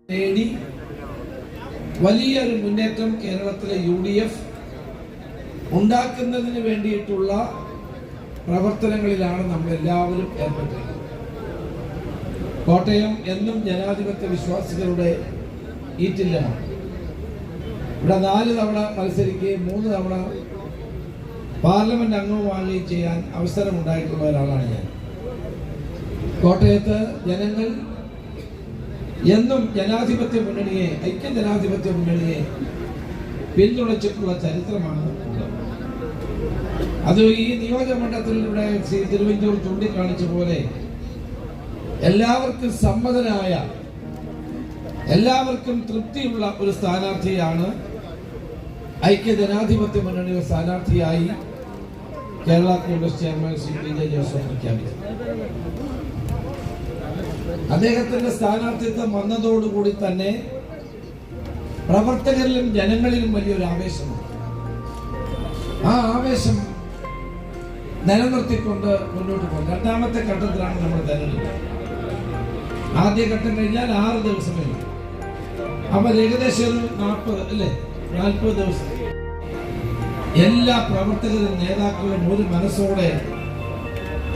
നേടി വലിയൊരു മുന്നേറ്റം കേരളത്തിലെ UDF ഉണ്ടാക്കുന്നതിന് വേണ്ടിയിട്ടുള്ള പ്രവർത്തനങ്ങളിലാണ് നമ്മൾ എല്ലാവരും ഏർപ്പെട്ടിരിക്കുന്നത്. കോട്ടയം എന്നും ജനാധിപത്യ വിശ്വാസികളുടെ ഈറ്റില്ലമാണ്. ഇവിടെ 4 തവണ മത്സരിക്കുകയും 3 തവണ പാർലമെന്റ് അംഗവുമാകുകയും ചെയ്യാൻ അവസരമുണ്ടായിട്ടുള്ള ഒരാളാണ് ഞാൻ. കോട്ടയത്ത് ജനങ്ങൾ എന്നും ജനാധിപത്യ മുന്നണിയെ, ഐക്യ ജനാധിപത്യ മുന്നണിയെ പിന്തുണച്ചിട്ടുള്ള ചരിത്രമാണ്. അത് ഈ നിയോജകമണ്ഡലത്തിൽ ഇവിടെ ശ്രീ തിരുവഞ്ചൂർ ചൂണ്ടിക്കാണിച്ച പോലെ എല്ലാവർക്കും സമ്മതനായ, എല്ലാവർക്കും തൃപ്തിയുള്ള ഒരു സ്ഥാനാർത്ഥിയാണ് ഐക്യ ജനാധിപത്യ മുന്നണിയുടെ സ്ഥാനാർത്ഥിയായി Kerala Congress chairman Shri PJ Joseph പ്രഖ്യാപിച്ചത്. അദ്ദേഹത്തിന്റെ സ്ഥാനാർത്ഥിത്വം വന്നതോടുകൂടി തന്നെ പ്രവർത്തകരിലും ജനങ്ങളിലും വലിയൊരു ആവേശമാണ്. ആ ആവേശം നിലനിർത്തിക്കൊണ്ട് മുന്നോട്ട് പോകും. രണ്ടാമത്തെ ഘട്ടത്തിലാണ് നമ്മൾ തെരഞ്ഞെടുപ്പ്. ആദ്യ ഘട്ടം കഴിഞ്ഞാൽ 6 ദിവസമേ, അപ്പൊ ഏകദേശം ഒരു 40 ദിവസം എല്ലാ പ്രവർത്തകരും നേതാക്കളും ഒരു മനസ്സോടെ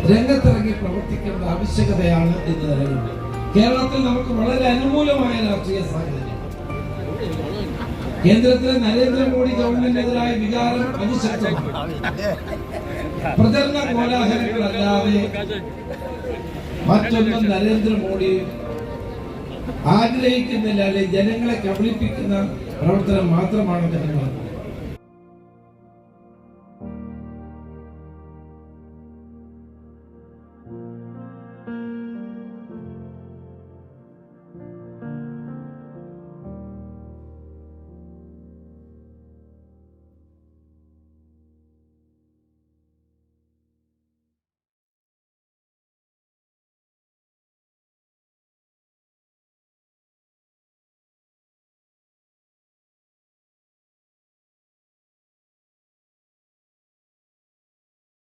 രംഗത്തിറങ്ങി പ്രവർത്തിക്കേണ്ട ആവശ്യകതയാണ് ഇന്ന് നിലവിലുള്ളത്. കേരളത്തിൽ നമുക്ക് വളരെ അനുകൂലമായ രാഷ്ട്രീയ സാഹചര്യം. കേന്ദ്രത്തിലെ നരേന്ദ്രമോദി ഗവൺമെന്റിനെതിരായ വികാരം അതിശക്തമാണ്. പ്രചരണ കോലാഹലങ്ങളല്ലാതെ മറ്റൊന്നും നരേന്ദ്രമോദി ആഗ്രഹിക്കുന്നില്ല. അല്ലെങ്കിൽ ജനങ്ങളെ കബളിപ്പിക്കുന്ന പ്രവർത്തനം മാത്രമാണ് ജനങ്ങൾ.